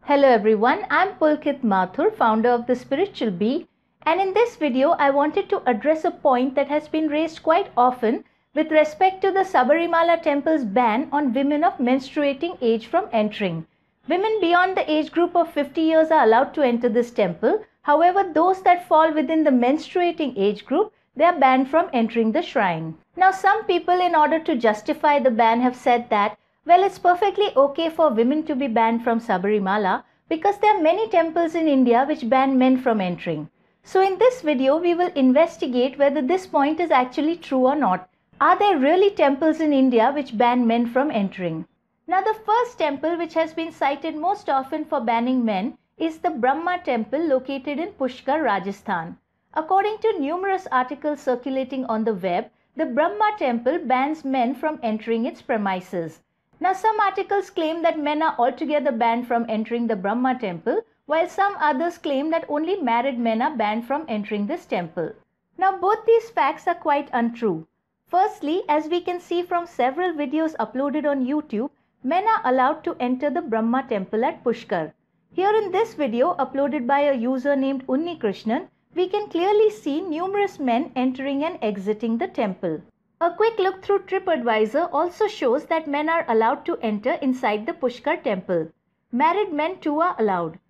Hello everyone, I am Pulkit Mathur, founder of The Spiritual Bee, and in this video I wanted to address a point that has been raised quite often with respect to the Sabarimala temple's ban on women of menstruating age from entering. Women beyond the age group of 50 years are allowed to enter this temple. However, those that fall within the menstruating age group, they are banned from entering the shrine. Now, some people, in order to justify the ban, have said that, well, it's perfectly okay for women to be banned from Sabarimala because there are many temples in India which ban men from entering. So in this video, we will investigate whether this point is actually true or not. Are there really temples in India which ban men from entering? Now, the first temple which has been cited most often for banning men is the Brahma temple located in Pushkar, Rajasthan. According to numerous articles circulating on the web, the Brahma temple bans men from entering its premises. Now, some articles claim that men are altogether banned from entering the Brahma temple, while some others claim that only married men are banned from entering this temple. Now, both these facts are quite untrue. Firstly, as we can see from several videos uploaded on YouTube, men are allowed to enter the Brahma temple at Pushkar. Here in this video uploaded by a user named Unni Krishnan, we can clearly see numerous men entering and exiting the temple. A quick look through TripAdvisor also shows that men are allowed to enter inside the Pushkar temple. Married men too are allowed.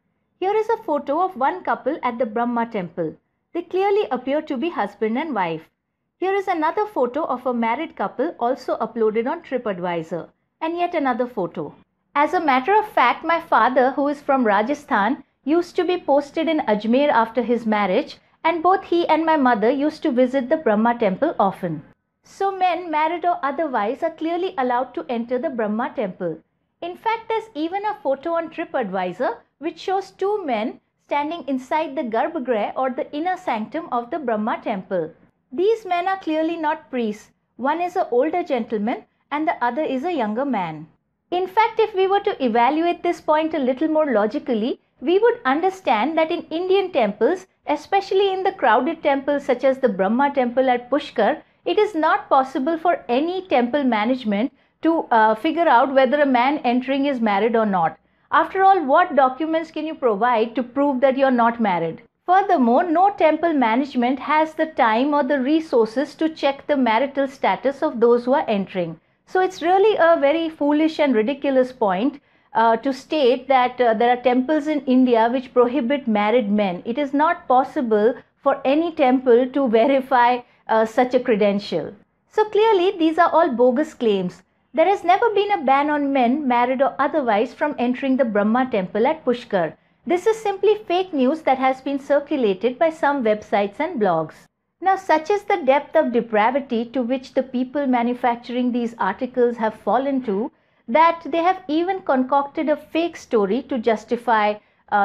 Here is a photo of one couple at the Brahma temple. They clearly appear to be husband and wife. Here is another photo of a married couple also uploaded on TripAdvisor. And yet another photo. As a matter of fact, my father, who is from Rajasthan, used to be posted in Ajmer after his marriage, and both he and my mother used to visit the Brahma temple often. So men, married or otherwise, are clearly allowed to enter the Brahma temple. In fact, there's even a photo on TripAdvisor which shows two men standing inside the Garbhagriha or the inner sanctum of the Brahma temple. These men are clearly not priests. One is an older gentleman and the other is a younger man. In fact, if we were to evaluate this point a little more logically, we would understand that in Indian temples, especially in the crowded temples such as the Brahma temple at Pushkar, it is not possible for any temple management to figure out whether a man entering is married or not. After all, what documents can you provide to prove that you're not married? Furthermore, no temple management has the time or the resources to check the marital status of those who are entering. So it's really a very foolish and ridiculous point to state that there are temples in India which prohibit married men. It is not possible for any temple to verify such a credential. So clearly these are all bogus claims. There has never been a ban on men, married or otherwise, from entering the Brahma temple at Pushkar. This is simply fake news that has been circulated by some websites and blogs. Now, such is the depth of depravity to which the people manufacturing these articles have fallen to, that they have even concocted a fake story to justify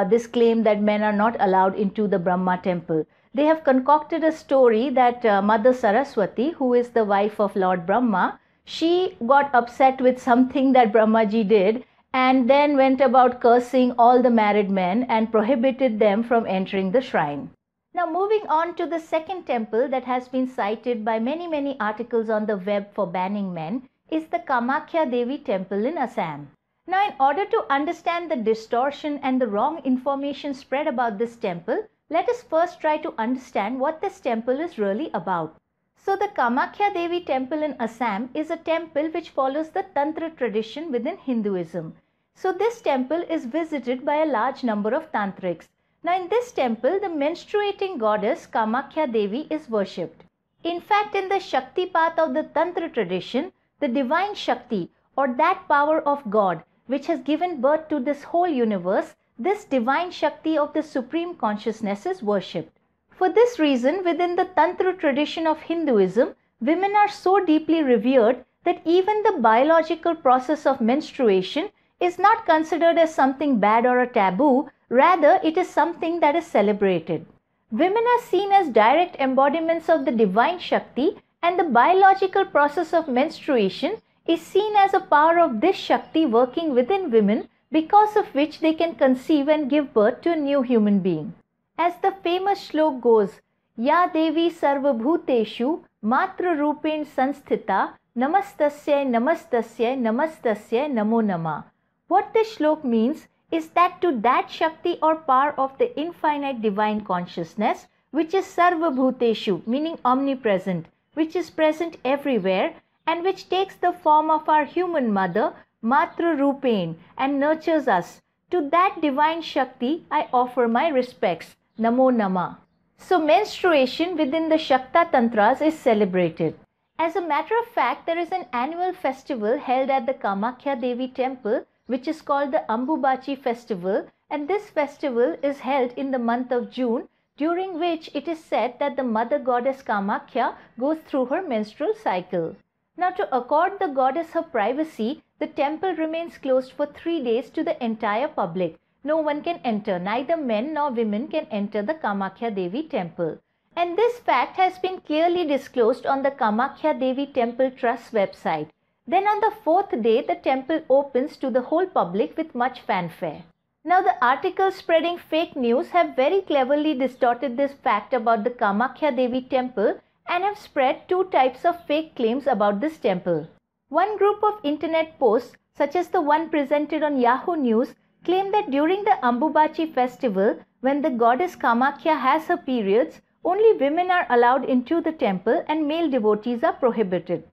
this claim that men are not allowed into the Brahma temple. They have concocted a story that Mother Saraswati, who is the wife of Lord Brahma, she got upset with something that Brahmaji did and then went about cursing all the married men and prohibited them from entering the shrine. Now, moving on to the second temple that has been cited by many articles on the web for banning men is the Kamakhya Devi temple in Assam. Now, in order to understand the distortion and the wrong information spread about this temple, let us first try to understand what this temple is really about. So, the Kamakhya Devi temple in Assam is a temple which follows the Tantra tradition within Hinduism. So, this temple is visited by a large number of tantrics. Now, in this temple, the menstruating goddess Kamakhya Devi is worshipped. In fact, in the Shakti path of the Tantra tradition, the divine Shakti, or that power of God which has given birth to this whole universe, this divine Shakti of the Supreme Consciousness is worshipped. For this reason, within the Tantra tradition of Hinduism, women are so deeply revered that even the biological process of menstruation is not considered as something bad or a taboo. Rather, it is something that is celebrated. Women are seen as direct embodiments of the divine Shakti, and the biological process of menstruation is seen as a power of this Shakti working within women, because of which they can conceive and give birth to a new human being. As the famous shlok goes, Ya Devi Sarvabhuteshu Matra Rupen Sansthita Namastasya Namastasya Namastasya Namo Nama. What this shlok means is that to that Shakti or power of the infinite divine consciousness, which is Sarva Bhuteshu, meaning omnipresent, which is present everywhere and which takes the form of our human mother, Matra Rupain, and nurtures us. To that divine Shakti, I offer my respects. Namo Namah. So menstruation within the Shakta Tantras is celebrated. As a matter of fact, there is an annual festival held at the Kamakhya Devi temple, which is called the Ambubachi festival, and this festival is held in the month of June, during which it is said that the mother goddess Kamakhya goes through her menstrual cycle. Now, to accord the goddess her privacy, the temple remains closed for 3 days to the entire public. No one can enter, neither men nor women can enter the Kamakhya Devi temple. And this fact has been clearly disclosed on the Kamakhya Devi Temple Trust's website. Then on the 4th day, the temple opens to the whole public with much fanfare. Now, the articles spreading fake news have very cleverly distorted this fact about the Kamakhya Devi temple and have spread 2 types of fake claims about this temple. One group of internet posts, such as the one presented on Yahoo News, claim that during the Ambubachi festival, when the goddess Kamakhya has her periods, only women are allowed into the temple and male devotees are prohibited.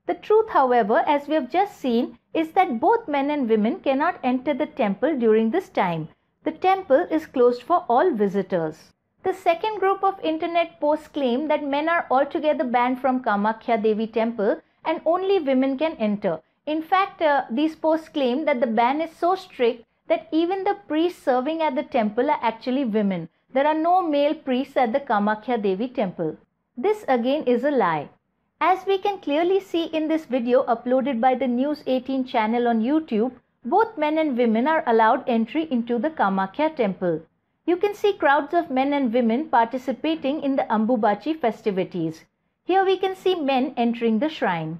The truth, however, as we have just seen, is that both men and women cannot enter the temple during this time. The temple is closed for all visitors. The second group of internet posts claim that men are altogether banned from Kamakhya Devi temple and only women can enter. In fact, these posts claim that the ban is so strict that even the priests serving at the temple are actually women. There are no male priests at the Kamakhya Devi temple. This again is a lie. As we can clearly see in this video uploaded by the News 18 channel on YouTube, both men and women are allowed entry into the Kamakhya temple. You can see crowds of men and women participating in the Ambubachi festivities. Here we can see men entering the shrine.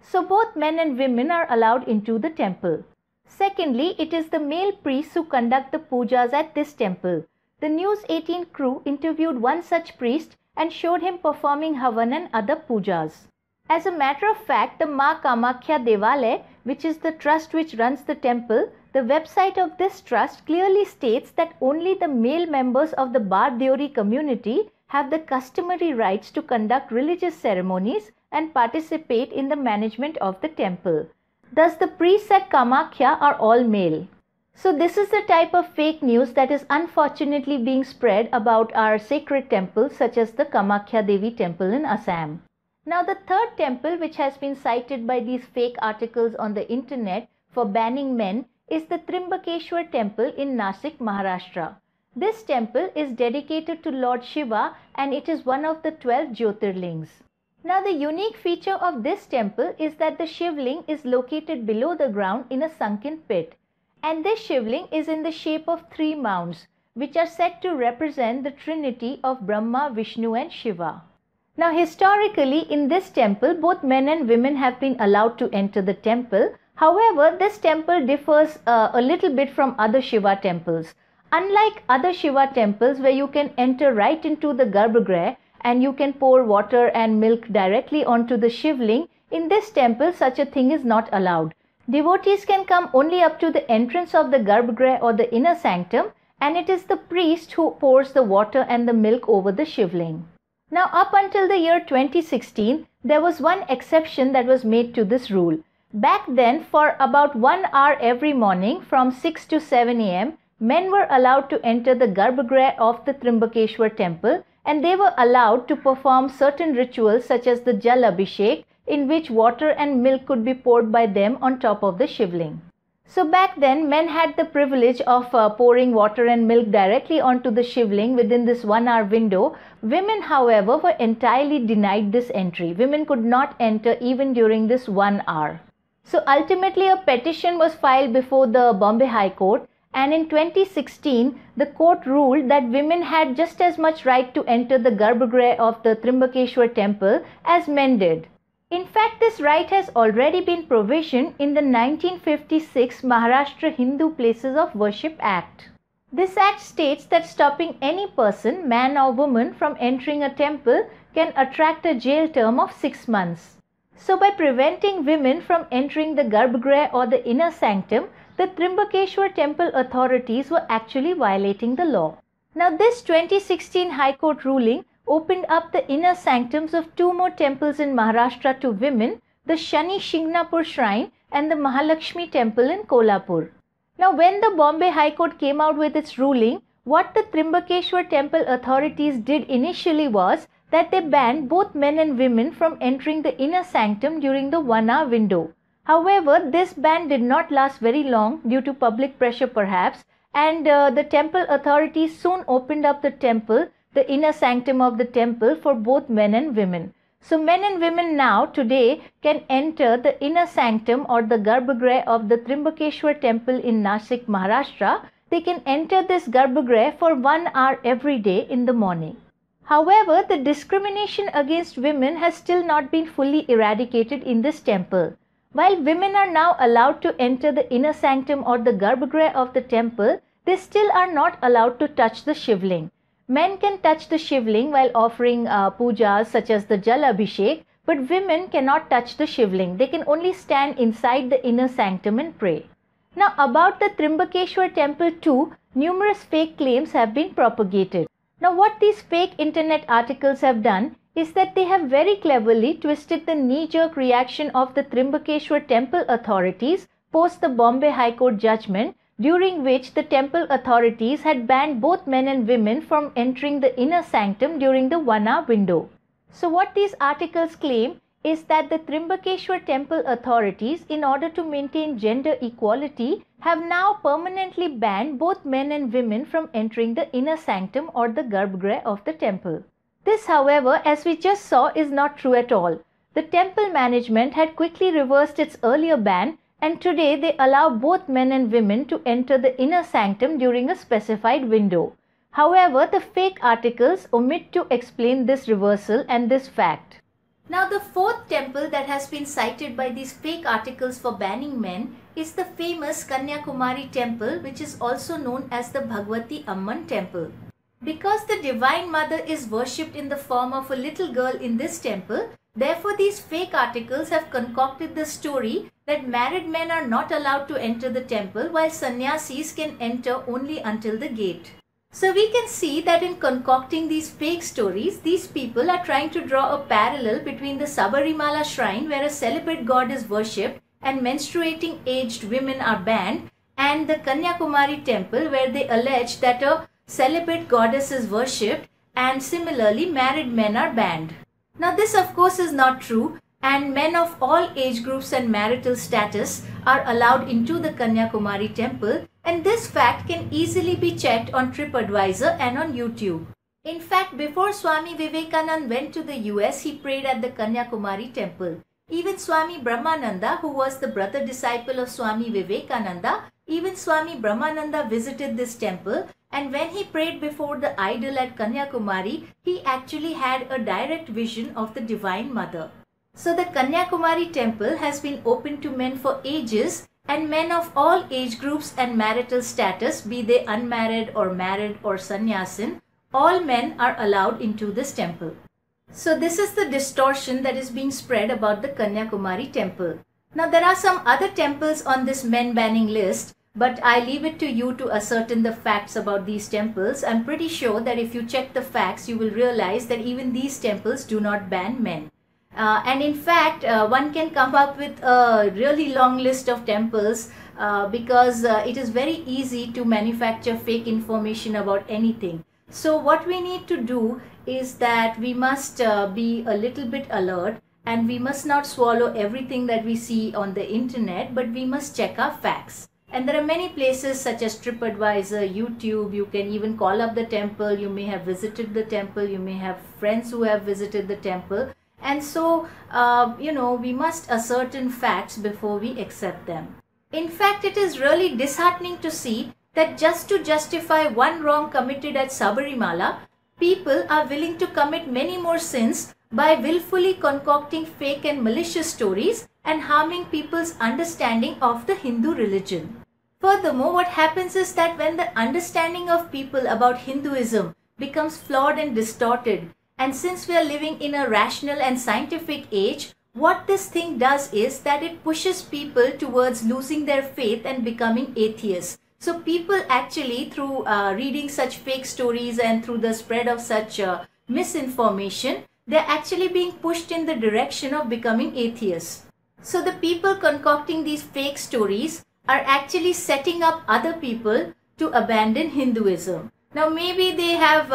So both men and women are allowed into the temple. Secondly, it is the male priests who conduct the pujas at this temple. The News 18 crew interviewed one such priest and showed him performing Havan and other pujas. As a matter of fact, the Ma Kamakhya Devalaya, which is the trust which runs the temple, the website of this trust clearly states that only the male members of the Bardeori community have the customary rights to conduct religious ceremonies and participate in the management of the temple. Thus, the priests at Kamakhya are all male. So this is the type of fake news that is unfortunately being spread about our sacred temples such as the Kamakhya Devi temple in Assam. Now, the third temple which has been cited by these fake articles on the internet for banning men is the Trimbakeshwar temple in Nasik, Maharashtra. This temple is dedicated to Lord Shiva and it is one of the 12 Jyotirlings. Now, the unique feature of this temple is that the Shivling is located below the ground in a sunken pit. And this Shivling is in the shape of 3 mounds, which are said to represent the trinity of Brahma, Vishnu and Shiva. Now, historically, in this temple, both men and women have been allowed to enter the temple. However, this temple differs a little bit from other Shiva temples. Unlike other Shiva temples where you can enter right into the Garbhagriha and you can pour water and milk directly onto the Shivling, in this temple such a thing is not allowed. Devotees can come only up to the entrance of the Garbhagriha or the inner sanctum, and it is the priest who pours the water and the milk over the Shivling. Now, up until the year 2016, there was one exception that was made to this rule. Back then, for about 1 hour every morning from 6 to 7 am, men were allowed to enter the Garbhagriha of the Trimbakeshwar temple, and they were allowed to perform certain rituals such as the Jal Abhishek, in which water and milk could be poured by them on top of the Shivling. So back then, men had the privilege of pouring water and milk directly onto the Shivling within this 1 hour window. Women, however, were entirely denied this entry. Women could not enter even during this 1 hour. So ultimately, a petition was filed before the Bombay High Court, and in 2016, the court ruled that women had just as much right to enter the Garbhagriha of the Trimbakeshwar temple as men did. In fact, this right has already been provisioned in the 1956 Maharashtra Hindu Places of Worship Act. This act states that stopping any person, man or woman, from entering a temple can attract a jail term of 6 months. So by preventing women from entering the Garbhagriha or the inner sanctum, the Trimbakeshwar temple authorities were actually violating the law. Now this 2016 High Court ruling opened up the inner sanctums of two more temples in Maharashtra to women, the Shani Shingnapur Shrine and the Mahalakshmi Temple in Kolhapur. Now when the Bombay High Court came out with its ruling, what the Trimbakeshwar temple authorities did initially was that they banned both men and women from entering the inner sanctum during the 1 hour window. However, this ban did not last very long due to public pressure perhaps, and the temple authorities soon opened up the temple, the inner sanctum of the temple, for both men and women. So men and women now today can enter the inner sanctum or the Garbhagriha of the Trimbakeshwar temple in Nashik, Maharashtra. They can enter this Garbhagriha for 1 hour every day in the morning. However, the discrimination against women has still not been fully eradicated in this temple. While women are now allowed to enter the inner sanctum or the Garbhagriha of the temple, they still are not allowed to touch the Shivling. Men can touch the Shivling while offering pujas such as the Jal Abhishek, but women cannot touch the Shivling. They can only stand inside the inner sanctum and pray. Now about the Trimbakeshwar temple too, numerous fake claims have been propagated. Now what these fake internet articles have done is that they have very cleverly twisted the knee-jerk reaction of the Trimbakeshwar temple authorities post the Bombay High Court judgment, during which the temple authorities had banned both men and women from entering the inner sanctum during the 1 hour window. So what these articles claim is that the Trimbakeshwar temple authorities, in order to maintain gender equality, have now permanently banned both men and women from entering the inner sanctum or the Garbhagriha of the temple. This, however, as we just saw, is not true at all. The temple management had quickly reversed its earlier ban, and today they allow both men and women to enter the inner sanctum during a specified window. However, the fake articles omit to explain this reversal and this fact. Now the fourth temple that has been cited by these fake articles for banning men is the famous Kanyakumari temple, which is also known as the Bhagwati Amman temple. Because the Divine Mother is worshipped in the form of a little girl in this temple, therefore these fake articles have concocted the story that married men are not allowed to enter the temple while sannyasis can enter only until the gate. So we can see that in concocting these fake stories, these people are trying to draw a parallel between the Sabarimala shrine where a celibate god is worshipped and menstruating aged women are banned, and the Kanyakumari temple where they allege that a celibate goddess is worshipped and similarly married men are banned. Now this of course is not true, and men of all age groups and marital status are allowed into the Kanyakumari temple, and this fact can easily be checked on TripAdvisor and on YouTube. In fact, before Swami Vivekananda went to the US, he prayed at the Kanyakumari temple. Even Swami Brahmananda, who was the brother disciple of Swami Vivekananda, even Swami Brahmananda visited this temple, and when he prayed before the idol at Kanyakumari, he actually had a direct vision of the Divine Mother. So the Kanyakumari temple has been open to men for ages, and men of all age groups and marital status, be they unmarried or married or sannyasin, all men are allowed into this temple. So this is the distortion that is being spread about the Kanyakumari temple. Now there are some other temples on this men banning list, but I leave it to you to ascertain the facts about these temples. I'm pretty sure that if you check the facts, you will realize that even these temples do not ban men. And in fact, one can come up with a really long list of temples because it is very easy to manufacture fake information about anything. So what we need to do is that we must be a little bit alert, and we must not swallow everything that we see on the internet, but we must check our facts. And there are many places such as TripAdvisor, YouTube. You can even call up the temple. You may have visited the temple. You may have friends who have visited the temple. And so, we must ascertain facts before we accept them. In fact, it is really disheartening to see that just to justify one wrong committed at Sabarimala, people are willing to commit many more sins by willfully concocting fake and malicious stories and harming people's understanding of the Hindu religion. Furthermore, what happens is that when the understanding of people about Hinduism becomes flawed and distorted, and since we are living in a rational and scientific age, what this thing does is that it pushes people towards losing their faith and becoming atheists. So people actually, through reading such fake stories and through the spread of such misinformation, they're actually being pushed in the direction of becoming atheists. So the people concocting these fake stories are actually setting up other people to abandon Hinduism. Now maybe they have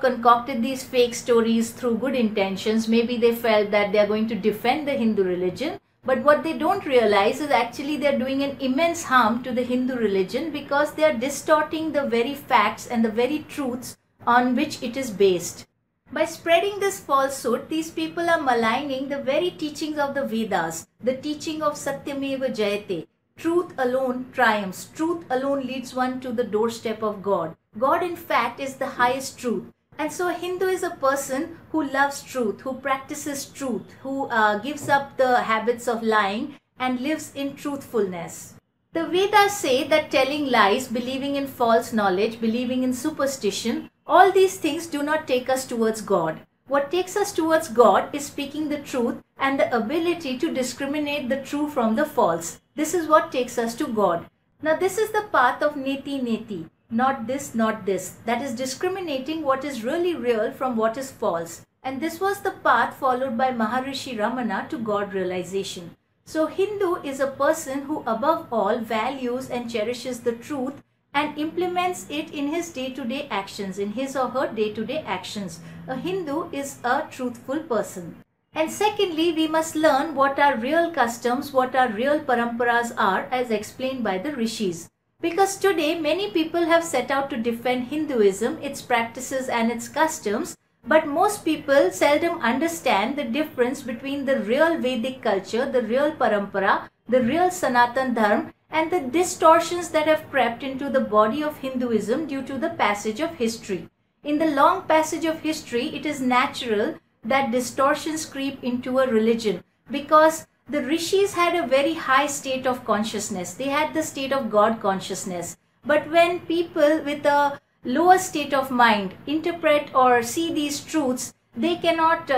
concocted these fake stories through good intentions. Maybe they felt that they are going to defend the Hindu religion, but what they don't realize is actually they are doing an immense harm to the Hindu religion, because they are distorting the very facts and the very truths on which it is based. By spreading this falsehood, these people are maligning the very teachings of the Vedas, the teaching of Satyameva Jayate. Truth alone triumphs. Truth alone leads one to the doorstep of God. God, in fact, is the highest truth. And so a Hindu is a person who loves truth, who practices truth, who gives up the habits of lying and lives in truthfulness. The Vedas say that telling lies, believing in false knowledge, believing in superstition, all these things do not take us towards God. What takes us towards God is speaking the truth and the ability to discriminate the true from the false. This is what takes us to God. Now this is the path of neti neti. Not this, not this. That is discriminating what is really real from what is false. And this was the path followed by Maharishi Ramana to God realization. So Hindu is a person who above all values and cherishes the truth and implements it in his day-to-day actions, in his or her day-to-day actions. A Hindu is a truthful person. And secondly, we must learn what our real customs, what our real paramparas are, as explained by the rishis. Because today many people have set out to defend Hinduism, its practices and its customs, but most people seldom understand the difference between the real Vedic culture, the real parampara, the real Sanatan Dharma, and the distortions that have crept into the body of Hinduism due to the passage of history. In the long passage of history, it is natural that distortions creep into a religion, because the rishis had a very high state of consciousness. They had the state of God consciousness. But when people with a lower state of mind interpret or see these truths, they cannot,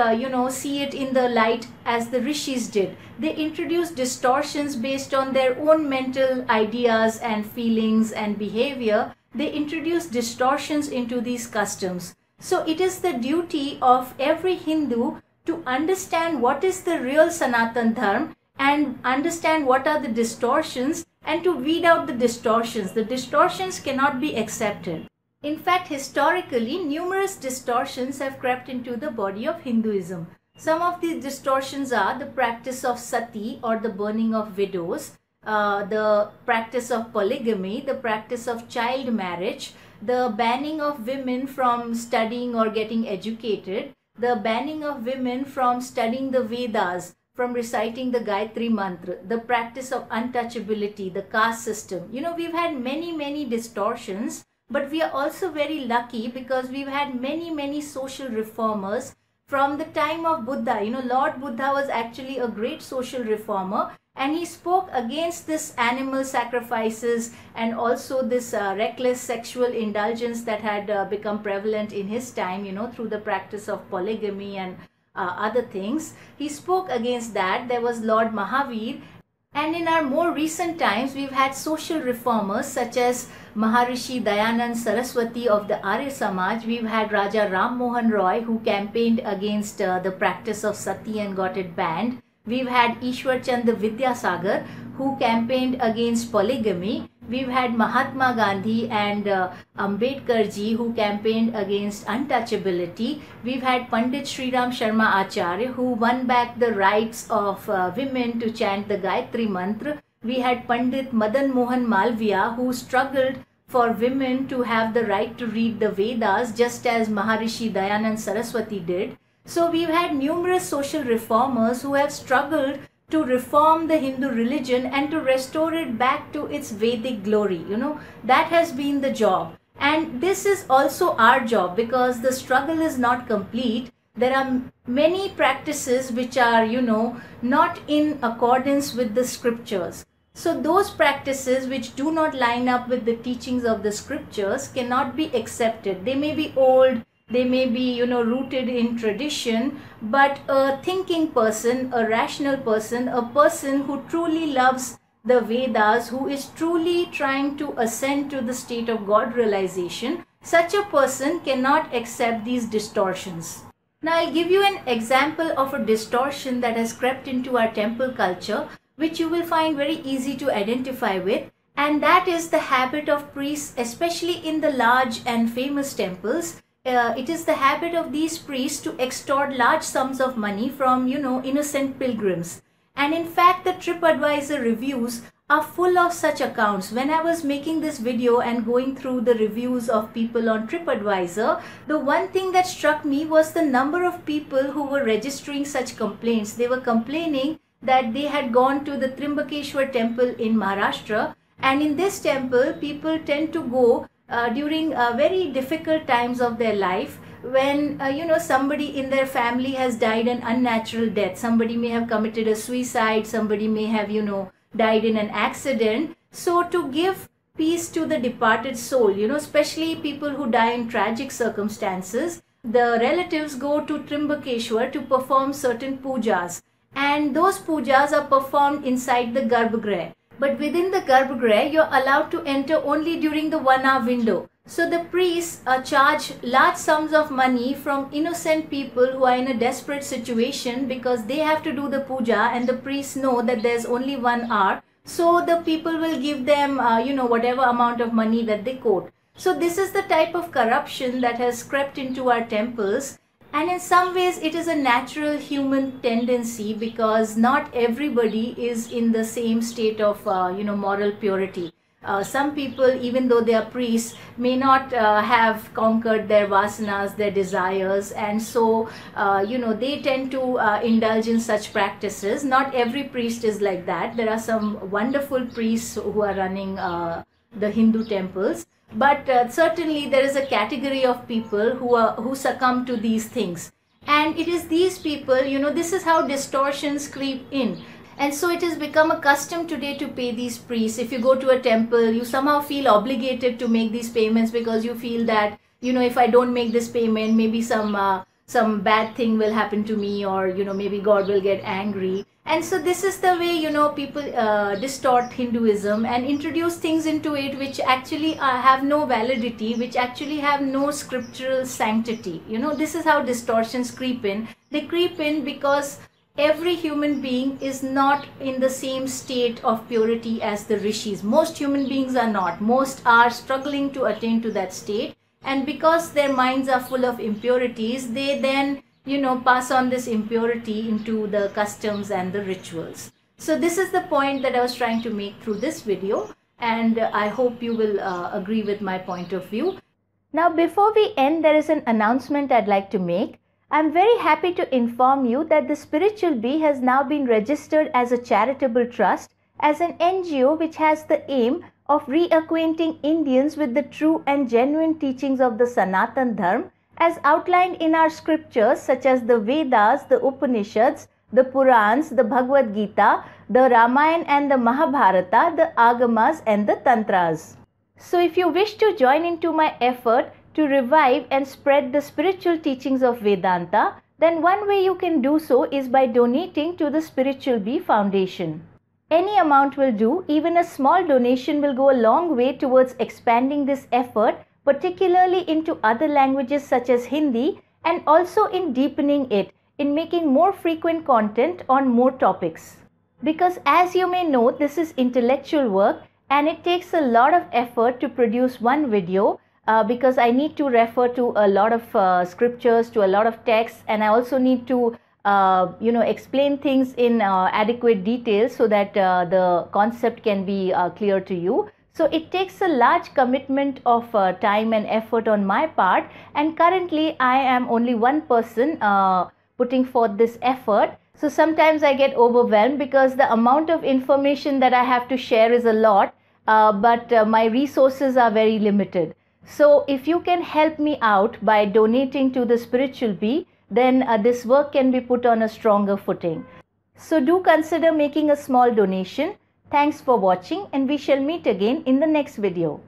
see it in the light as the rishis did. They introduce distortions based on their own mental ideas and feelings and behavior. They introduce distortions into these customs. So it is the duty of every Hindu to understand what is the real Sanatan Dharma and understand what are the distortions, and to weed out the distortions. The distortions cannot be accepted. In fact, historically, numerous distortions have crept into the body of Hinduism. Some of these distortions are the practice of sati, or the burning of widows, the practice of polygamy, the practice of child marriage, the banning of women from studying or getting educated, the banning of women from studying the Vedas, from reciting the Gayatri Mantra, the practice of untouchability, the caste system. We've had many distortions, but we are also very lucky because we've had many social reformers from the time of Buddha. Lord Buddha was actually a great social reformer, and he spoke against this animal sacrifices and also this reckless sexual indulgence that had become prevalent in his time, through the practice of polygamy and other things. He spoke against that. There was Lord Mahavir. And in our more recent times, we've had social reformers such as Maharishi Dayanand Saraswati of the Arya Samaj. We've had Raja Ram Mohan Roy, who campaigned against the practice of sati and got it banned. We've had Ishwar Chandra Vidyasagar, who campaigned against polygamy. We've had Mahatma Gandhi and Ambedkar ji, who campaigned against untouchability. We've had Pandit Sri Ram Sharma Acharya, who won back the rights of women to chant the Gayatri Mantra. We had Pandit Madan Mohan Malviya, who struggled for women to have the right to read the Vedas, just as Maharishi Dayanand Saraswati did. So we've had numerous social reformers who have struggled to reform the Hindu religion and to restore it back to its Vedic glory. That has been the job. And this is also our job, because the struggle is not complete. There are many practices which are, not in accordance with the scriptures. So those practices which do not line up with the teachings of the scriptures cannot be accepted. They may be old, they may be, rooted in tradition, but a thinking person, a rational person, a person who truly loves the Vedas, who is truly trying to ascend to the state of God realization, such a person cannot accept these distortions. Now I'll give you an example of a distortion that has crept into our temple culture, which you will find very easy to identify with, and that is the habit of priests, especially in the large and famous temples. It is the habit of these priests to extort large sums of money from, innocent pilgrims. And in fact, the TripAdvisor reviews are full of such accounts. When I was making this video and going through the reviews of people on TripAdvisor, the one thing that struck me was the number of people who were registering such complaints. They were complaining that they had gone to the Trimbakeshwar temple in Maharashtra, and in this temple people tend to go during very difficult times of their life, when somebody in their family has died an unnatural death. Somebody may have committed a suicide, somebody may have died in an accident. So to give peace to the departed soul, especially people who die in tragic circumstances, the relatives go to Trimbakeshwar to perform certain pujas, and those pujas are performed inside the Garbhagriha. But within the Garbhagriha, you're allowed to enter only during the 1 hour window. So the priests charge large sums of money from innocent people who are in a desperate situation, because they have to do the puja and the priests know that there's only 1 hour. So the people will give them, whatever amount of money that they quote. So this is the type of corruption that has crept into our temples. And in some ways it is a natural human tendency, because not everybody is in the same state of moral purity. Some people, even though they are priests, may not have conquered their vasanas, their desires, and so they tend to indulge in such practices. Not every priest is like that. There are some wonderful priests who are running the Hindu temples. But certainly there is a category of people who succumb to these things, and it is these people, this is how distortions creep in. And so it has become a custom today to pay these priests. If you go to a temple, you somehow feel obligated to make these payments, because you feel that if I don't make this payment, maybe some bad thing will happen to me, or maybe God will get angry. And so this is the way people distort Hinduism and introduce things into it which actually have no validity, which actually have no scriptural sanctity. This is how distortions creep in. They creep in because every human being is not in the same state of purity as the rishis. Most human beings are not. Most are struggling to attain to that state, and because their minds are full of impurities, they then pass on this impurity into the customs and the rituals. So this is the point that I was trying to make through this video, and I hope you will agree with my point of view. Now before we end, there is an announcement I'd like to make. I'm very happy to inform you that the Spiritual Bee has now been registered as a charitable trust, as an NGO which has the aim of reacquainting Indians with the true and genuine teachings of the Sanatan Dharma, as outlined in our scriptures such as the Vedas, the Upanishads, the Purans, the Bhagavad Gita, the Ramayana and the Mahabharata, the Agamas and the Tantras. So if you wish to join into my effort to revive and spread the spiritual teachings of Vedanta, then one way you can do so is by donating to the Spiritual Bee Foundation. Any amount will do. Even a small donation will go a long way towards expanding this effort, particularly into other languages such as Hindi, and also in deepening it, in making more frequent content on more topics. Because as you may know, this is intellectual work and it takes a lot of effort to produce one video, because I need to refer to a lot of scriptures, to a lot of texts, and I also need to explain things in adequate detail so that the concept can be clear to you. So it takes a large commitment of time and effort on my part, and currently I am only one person putting forth this effort. So sometimes I get overwhelmed because the amount of information that I have to share is a lot, but my resources are very limited. So if you can help me out by donating to the Spiritual Bee, then this work can be put on a stronger footing. So do consider making a small donation. Thanks for watching, and we shall meet again in the next video.